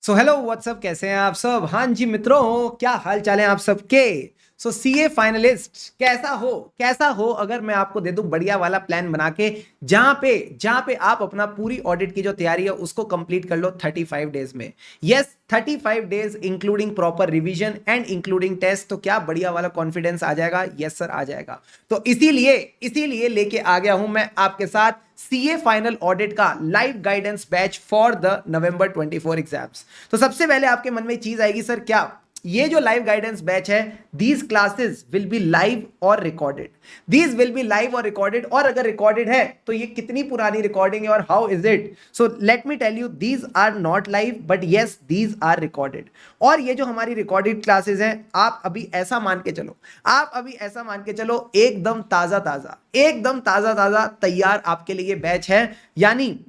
So hello what's up, कैसे हैं आप सब। हाँ जी मित्रों, क्या हाल चाल है आप सबके। सो सीए फाइनलिस्ट कैसा हो अगर मैं आपको दे दूं बढ़िया वाला प्लान बना के, जहां पे आप अपना पूरी ऑडिट की जो तैयारी है उसको कंप्लीट कर लो 35 डेज में। Yes, 35 days including proper revision and including test. तो क्या बढ़िया वाला कॉन्फिडेंस आ जाएगा। यस सर, आ जाएगा। तो इसीलिए लेके आ गया हूं मैं आपके साथ सीए फाइनल ऑडिट का live guidance batch for the November 24 exams. तो सबसे पहले आपके मन में चीज आएगी, सर क्या ये जो लाइव गाइडेंस बैच है, these classes will be live और recorded. These will be live और रिकॉर्डेड, और अगर रिकॉर्डेड है तो ये कितनी पुरानी रिकॉर्डिंग है और how is it. So let me tell you, these are not live but yes these are recorded. और ये जो हमारी रिकॉर्डेड क्लासेस हैं, आप अभी ऐसा मान के चलो एकदम ताजा ताजा तैयार आपके लिए बैच है। यानी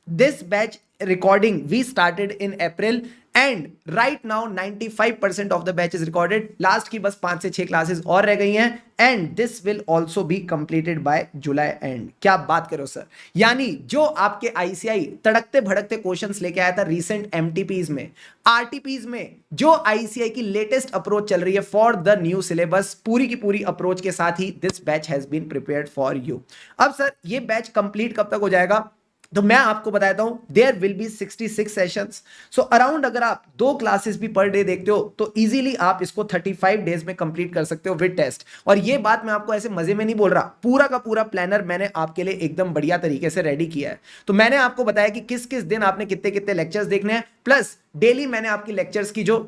this batch recording we started in April and right now 95% of the batch is recorded. Last की बस 5 से 6 क्लासेस और रह गई हैं and this will also be completed by July end. क्या बात करो सर। यानी जो आपके आईसीआई तड़कते भड़कते क्वेश्चंस लेके आया था रिसेंट एमटीपीज में, आरटीपीज में, जो आईसीआई की लेटेस्ट अप्रोच चल रही है फॉर द न्यू सिलेबस, पूरी की पूरी अप्रोच के साथ ही this batch has been prepared for you. अब सर ये बैच कंप्लीट कब तक हो जाएगा, तो मैं आपको बताता हूं there will be 66 sessions. So around अगर आप 2 क्लासेस भी पर डे देखते हो तो इजीली आप इसको 35 डेज में कंप्लीट कर सकते हो विद टेस्ट। और ये बात मैं आपको ऐसे मजे में नहीं बोल रहा, पूरा का पूरा प्लानर मैंने आपके लिए एकदम बढ़िया तरीके से रेडी किया है। तो मैंने आपको बताया कि किस किस दिन आपने कितने कितने लेक्चर्स देखने हैं, प्लस डेली मैंने आपकी लेक्चर्स की जो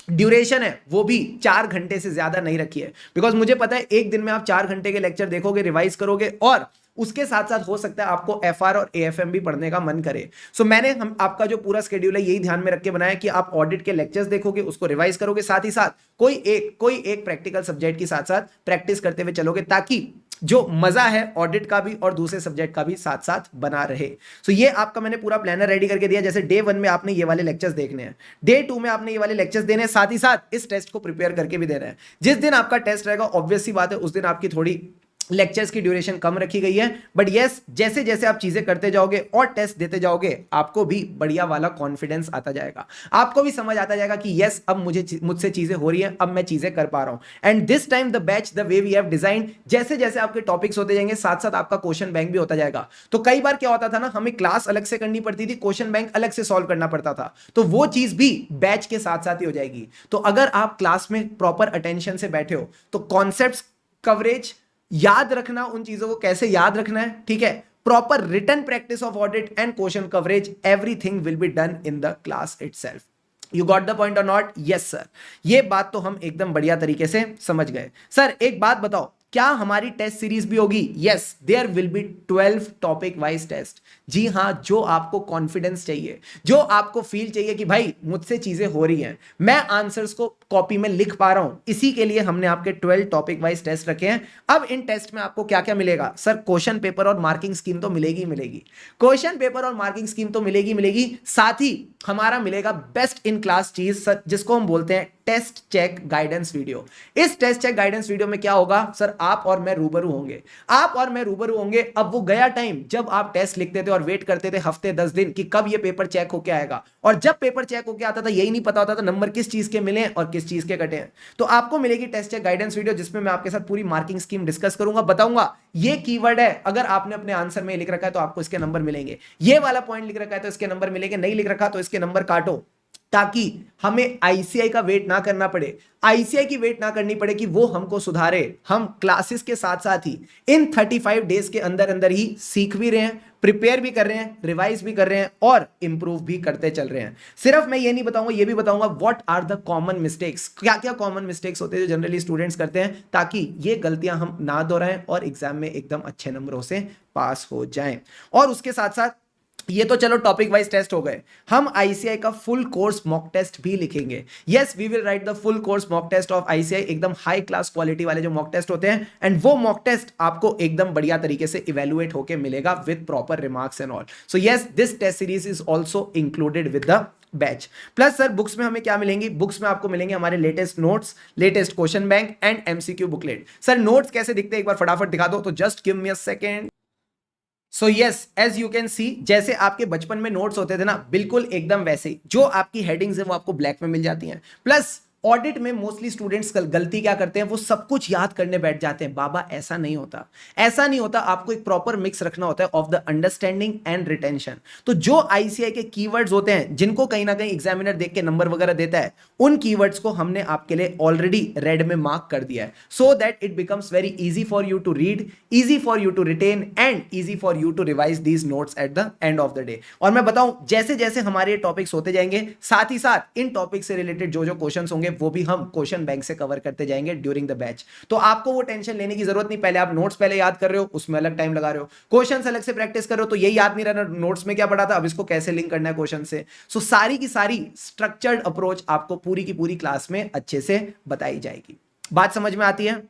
ड्यूरेशन है वो भी 4 घंटे से ज्यादा नहीं रखी है। बिकॉज मुझे पता है एक दिन में आप 4 घंटे के लेक्चर देखोगे, रिवाइज करोगे, और उसके साथ साथ हो सकता है आपको एफआर और एएफएम भी पढ़ने का मन करे। सो मैंने हम आपका जो पूरा शेड्यूल है यही ध्यान में रख के बनाया कि आप ऑडिट के लेक्चर्स देखोगे, उसको रिवाइज करोगे, साथ ही साथ कोई एक प्रैक्टिकल सब्जेक्ट के साथ साथ प्रैक्टिस करते हुए चलोगे, ताकि जो मजा है ऑडिट का भी और दूसरे सब्जेक्ट का भी साथ साथ बना रहे। सो ये आपका मैंने पूरा प्लानर रेडी करके दिया। जैसे डे 1 में आपने ये वाले लेक्चर्स देखने हैं, डे 2 में आपने ये वाले लेक्चर्स देने हैं, साथ ही साथ इस टेस्ट को प्रिपेयर करके भी देना है। जिस दिन आपका टेस्ट रहेगा ऑब्वियस सी बात है उस दिन आपकी थोड़ी लेक्चर्स की ड्यूरेशन कम रखी गई है, बट यस जैसे जैसे आप चीजें करते जाओगे और टेस्ट देते जाओगे आपको भी बढ़िया वाला कॉन्फिडेंस आता जाएगा, आपको भी समझ आता जाएगा कि यस अब मुझसे चीजें हो रही हैं, अब मैं चीजें कर पा रहा हूं। And this time the batch the way we have design, जैसे जैसे आपके टॉपिक्स होते जाएंगे साथ साथ आपका क्वेश्चन बैंक भी होता जाएगा। तो कई बार क्या होता था ना, हमें क्लास अलग से करनी पड़ती थी, क्वेश्चन बैंक अलग से सॉल्व करना पड़ता था, तो वो चीज भी बैच के साथ साथ ही हो जाएगी। तो अगर आप क्लास में प्रॉपर अटेंशन से बैठे हो तो कॉन्सेप्ट्स कवरेज याद रखना, उन चीजों को कैसे याद रखना है, ठीक है, proper written practice of audit and question coverage, everything will be done in the class itself. You got the point और नॉट। यस सर, ये बात तो हम एकदम बढ़िया तरीके से समझ गए। सर एक बात बताओ, क्या हमारी टेस्ट सीरीज भी होगी। Yes, there will be 12 topic wise test. जी हां, जो आपको कॉन्फिडेंस चाहिए, जो आपको फील चाहिए कि भाई मुझसे चीजें हो रही हैं, मैं आंसर्स को कॉपी में लिख पा रहा हूं, इसी के लिए हमने आपके 12 टॉपिक वाइज टेस्ट रखे हैं। अब इन टेस्ट में आपको क्या क्या मिलेगा, सर क्वेश्चन पेपर और मार्किंग स्कीम तो मिलेगी, क्वेश्चन पेपर और मार्किंग स्कीम तो मिलेगी, साथ ही हमारा मिलेगा बेस्ट इन क्लास चीज जिसको हम बोलते हैं टेस्ट चेक गाइडेंस वीडियो। इस टेस्ट चेक गाइडेंस वीडियो में क्या होगा सर, आप और मैं रूबरू होंगे। अब वो गया टाइम जब आप टेस्ट लिखते थे और वेट करते थे हफ्ते 10 दिन कि कब ये पेपर चेक होके आएगा, और जब पेपर चेक होके आता था यही नहीं पता होता था नंबर किस चीज के मिले और किस चीज के कटे हैं। तो आपको मिलेगी टेस्ट चेक गाइडेंस वीडियो, जिसमें मैं आपके साथ पूरी मार्किंग स्कीम डिस्कस करूंगा, बताऊंगा ये कीवर्ड है, अगर आपने अपने आंसर में लिख रखा है तो आपको इसके नंबर मिलेंगे, ये वाला पॉइंट लिख रखा है तो इसके नंबर मिलेंगे, नहीं लिख रखा तो इसके नंबर काटो, ताकि हमें आईसीआई का वेट ना करना पड़े, आईसीआई की वेट ना करनी पड़े कि वो हमको सुधारे। हम क्लासेस के साथ साथ ही इन 35 डेज के अंदर अंदर ही सीख भी रहे हैं, प्रिपेयर भी कर रहे हैं, रिवाइज भी कर रहे हैं और इंप्रूव भी करते चल रहे हैं। सिर्फ मैं ये नहीं बताऊंगा, ये भी बताऊंगा what are the common mistakes, क्या क्या कॉमन मिस्टेक्स होते हैं जो जनरली स्टूडेंट्स करते हैं, ताकि ये गलतियां हम ना दोहराएं और एग्जाम में एकदम अच्छे नंबरों से पास हो जाएं। और उसके साथ साथ ये तो चलो टॉपिक वाइज टेस्ट हो गए, हम आईसीआई का फुल कोर्स मॉक टेस्ट भी लिखेंगे। Yes, we will write the full course mock test of ICI, एकदम हाई क्लास क्वालिटी वाले जो मॉक टेस्ट होते हैं, एंड वो मॉक टेस्ट आपको एकदम बढ़िया तरीके से इवेलुएट होके मिलेगा with proper remarks and all. So yes, this test series is also included with the batch. Plus sir books में हमें क्या मिलेंगी, बुक्स में आपको मिलेंगे हमारे latest notes, latest question bank and MCQ booklet. Sir notes कैसे दिखते हैं एक बार फटाफट दिखा दो, तो just give me a second. So yes, as you can see, जैसे आपके बचपन में नोट्स होते थे ना, बिल्कुल एकदम वैसे ही जो आपकी हेडिंग्स है वो आपको ब्लैक में मिल जाती हैं। प्लस ऑडिट में मोस्टली स्टूडेंट्स गलती क्या करते हैं, वो सब कुछ याद करने बैठ जाते हैं। बाबा ऐसा नहीं होता, ऐसा नहीं होता। आपको एक प्रॉपर मिक्स रखना होता है of the understanding and retention. तो जो आईसीआई के कीवर्ड्स होते हैं जिनको कहीं ना कहीं एग्जामिनर देख के नंबर वगैरह देता है, उन कीवर्ड्स को हमने आपके लिए ऑलरेडी रेड में मार्क कर दिया है, so that it becomes very easy for you to read, easy for you to written and easy for you to revise these notes at the end of the day. और मैं बताऊं, जैसे जैसे हमारे टॉपिक्स होते जाएंगे, साथ ही साथ इन टॉपिक से रिलेटेड जो जो क्वेश्चंस होंगे वो भी हम क्वेश्चन बैंक से कवर करते जाएंगे ड्यूरिंग द बैच। तो आपको वो टेंशन लेने की जरूरत नहीं। पहले आप नोट्स पहले याद कर रहे हो, उसमें अलग टाइम लगा रहे हो, क्वेश्चंस अलग से प्रैक्टिस कर रहे हो, तो यही याद नहीं रहना नोट्स में क्या पढ़ा था, अब इसको कैसे लिंक करना है क्वेश्चन से। सो सारी की सारी स्ट्रक्चर्ड अप्रोच आपको पूरी की पूरी क्लास में अच्छे से बताई जाएगी। बात समझ में आती है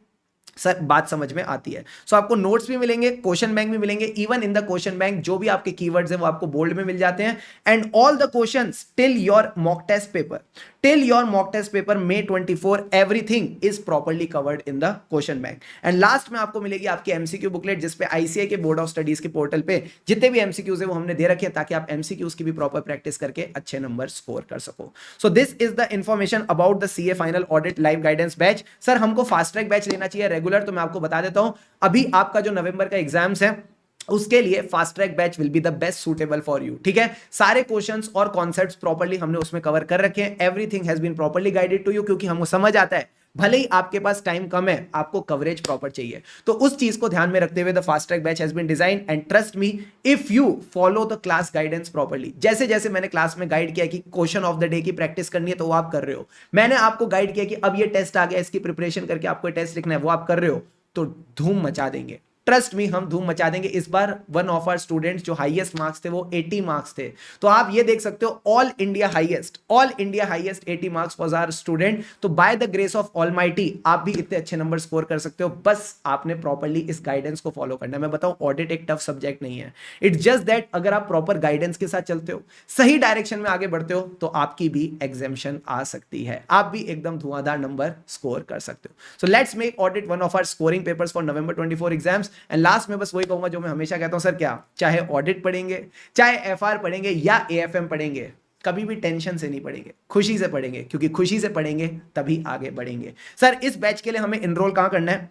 सर? बात समझ में आती है। सो आपको नोट्स भी मिलेंगे, क्वेश्चन बैंक भी मिलेंगे। Even in the question bank जो भी आपके कीवर्ड्स हैं वो आपको बोल्ड में मिल जाते हैं। And all the questions till your mock test paper, till your mock test paper May 24, everything is properly covered in the question bank. And last में आपको मिलेगी आपकी एमसीक्यू बुकलेट, जिसपे आईसीआई के बोर्ड ऑफ स्टडीज के portal पे जितने भी एमसीक्यूज है वो हमने दे रखे हैं, ताकि आप एमसीक्यूज की भी प्रॉपर प्रैक्टिस करके अच्छे नंबर स्कोर कर सको। So this is the information about the CA final audit live guidance batch. Sir हमको फास्ट ट्रैक बैच लेना चाहिए रेगुलर, तो मैं आपको बता देता हूं, अभी आपका जो नवंबर का एग्जाम्स है उसके लिए fast track batch will be the best suitable for you. ठीक है, सारे क्वेश्चंस और कॉन्सेप्ट्स प्रॉपर्ली हमने उसमें कवर कर रखे हैं। Everything has been properly guided to you, क्योंकि हमको समझ आता है भले ही आपके पास टाइम कम है, आपको कवरेज प्रॉपर चाहिए। तो उस चीज को ध्यान में रखते हुए the fast track batch has been design. And trust me, if you follow the class guidance properly, जैसे जैसे मैंने क्लास में गाइड किया कि क्वेश्चन ऑफ द डे की प्रैक्टिस करनी है तो वो आप कर रहे हो, मैंने आपको गाइड किया कि अब ये टेस्ट आ गया, इसकी प्रिपरेशन करके आपको टेस्ट लिखना है, वो आप कर रहे हो, तो धूम मचा देंगे। ट्रस्ट मी, हम धूम मचा देंगे। इस बार वन ऑफ आवर स्टूडेंट्स जो हाईएस्ट मार्क्स थे वो 80 मार्क्स थे। तो आप ये देख सकते हो, all India highest 80 marks for our student. तो by the grace of almighty आप भी इतने अच्छे नंबर स्कोर कर सकते हो, बस आपने प्रॉपर्ली इस गाइडेंस को फॉलो करना है। मैं बताऊं, ऑडिट एक टफ सब्जेक्ट नहीं है, इट्स जस्ट दैट अगर आप प्रॉपर गाइडेंस के साथ चलते हो, सही डायरेक्शन में आगे बढ़ते हो, तो आपकी भी एग्जामिशन आ सकती है, आप भी एकदम धुआंधार नंबर स्कोर कर सकते हो। So let's make audit one of our scoring papers for November 24 exams. And last में बस वही कहूंगा जो मैं हमेशा कहता हूं, सर क्या, चाहे ऑडिट पढ़ेंगे, चाहे एफआर पढ़ेंगे या एएफएम पढ़ेंगे, कभी भी टेंशन से नहीं पढ़ेंगे, खुशी से पढ़ेंगे, क्योंकि खुशी से पढ़ेंगे तभी आगे बढ़ेंगे। सर इस बैच के लिए हमें इनरोल कहां करना है?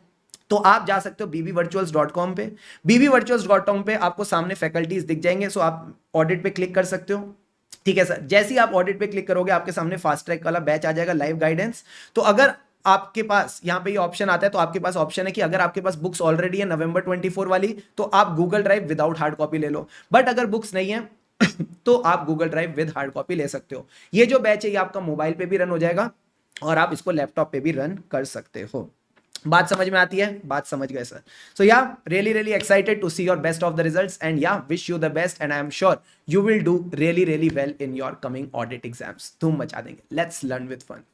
तो आप जा सकते हो bbvirtuals.com पे। bbvirtuals.com पे आपको सामने फैकल्टीज दिख जाएंगे, सो आप ऑडिट पे क्लिक कर सकते हो। ठीक है सर, जैसे ही आप ऑडिट पे क्लिक करोगे आपके सामने फास्ट ट्रैक वाला बैच आ जाएगा, लाइव गाइडेंस। तो अगर आपके पास यहाँ पे ये ऑप्शन आता है, तो आपके पास ऑप्शन है कि अगर आपके पास बुक्स ऑलरेडी है November 24 वाली, तो आप Google drive without hard copy ले लो। बट अगर बुक्स नहीं है तो आप Google drive with hard copy ले सकते हो। ये जो बैच है ये आपका मोबाइल पे भी रन हो जाएगा और आप इसको लैपटॉप पे भी रन कर सकते हो। बात समझ में आती है? बात समझ गए sir? So we really excited to see your best of the results and we wish you the best and I am sure you will do really well in your coming audit exams. धूम मचा देंगे। Let's learn with fun.